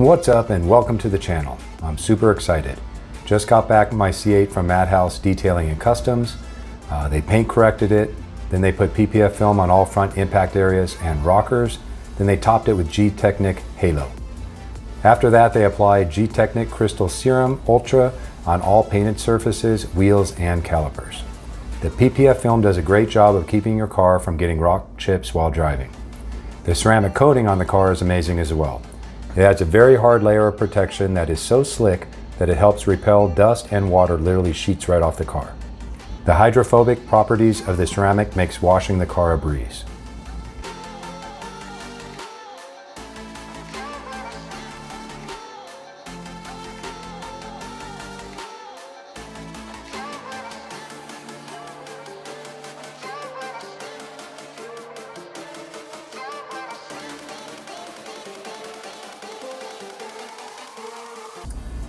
What's up and welcome to the channel. I'm super excited. Just got back my C8 from MadHouse Detailing and Customs. They paint corrected it, then they put PPF film on all front impact areas and rockers, then they topped it with G-Technic Halo. After that they applied G-Technic Crystal Serum Ultra on all painted surfaces, wheels and calipers. The PPF film does a great job of keeping your car from getting rock chips while driving. The ceramic coating on the car is amazing as well. It adds a very hard layer of protection that is so slick that it helps repel dust and water literally sheets right off the car. The hydrophobic properties of the ceramic makes washing the car a breeze.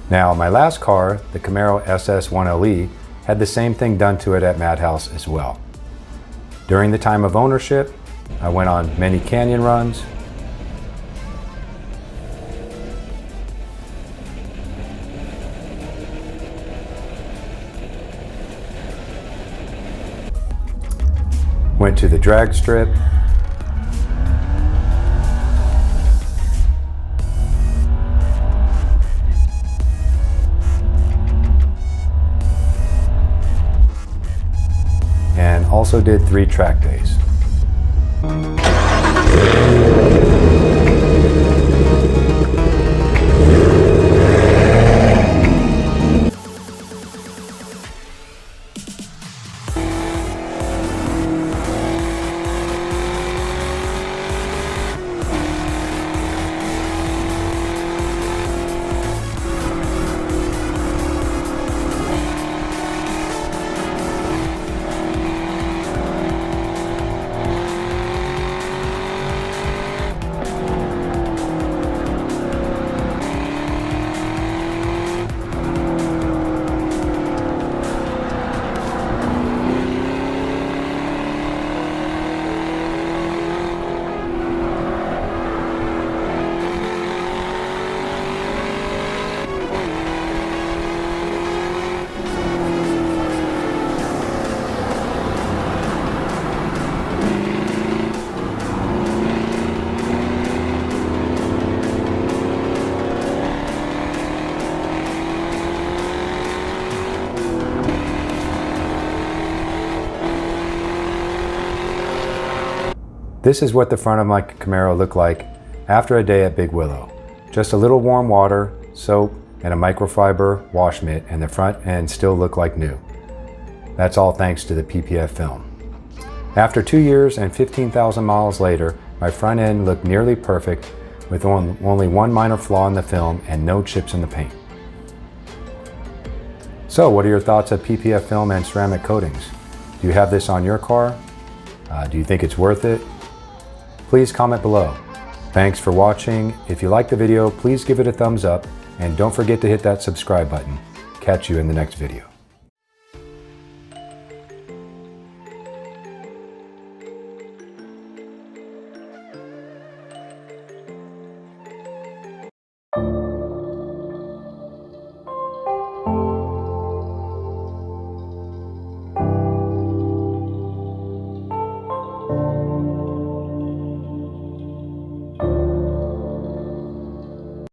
Now, my last car, the Camaro SS1LE, had the same thing done to it at MadHouse as well. During the time of ownership, I went on many canyon runs, went to the drag strip, and also did 3 track days. This is what the front of my Camaro looked like after a day at Big Willow. Just a little warm water, soap, and a microfiber wash mitt, and the front end still looked like new. That's all thanks to the PPF film. After 2 years and 15,000 miles later, my front end looked nearly perfect with only one minor flaw in the film and no chips in the paint. So what are your thoughts of PPF film and ceramic coatings? Do you have this on your car? Do you think it's worth it? Please comment below. Thanks for watching. If you liked the video, please give it a thumbs up and don't forget to hit that subscribe button. Catch you in the next video.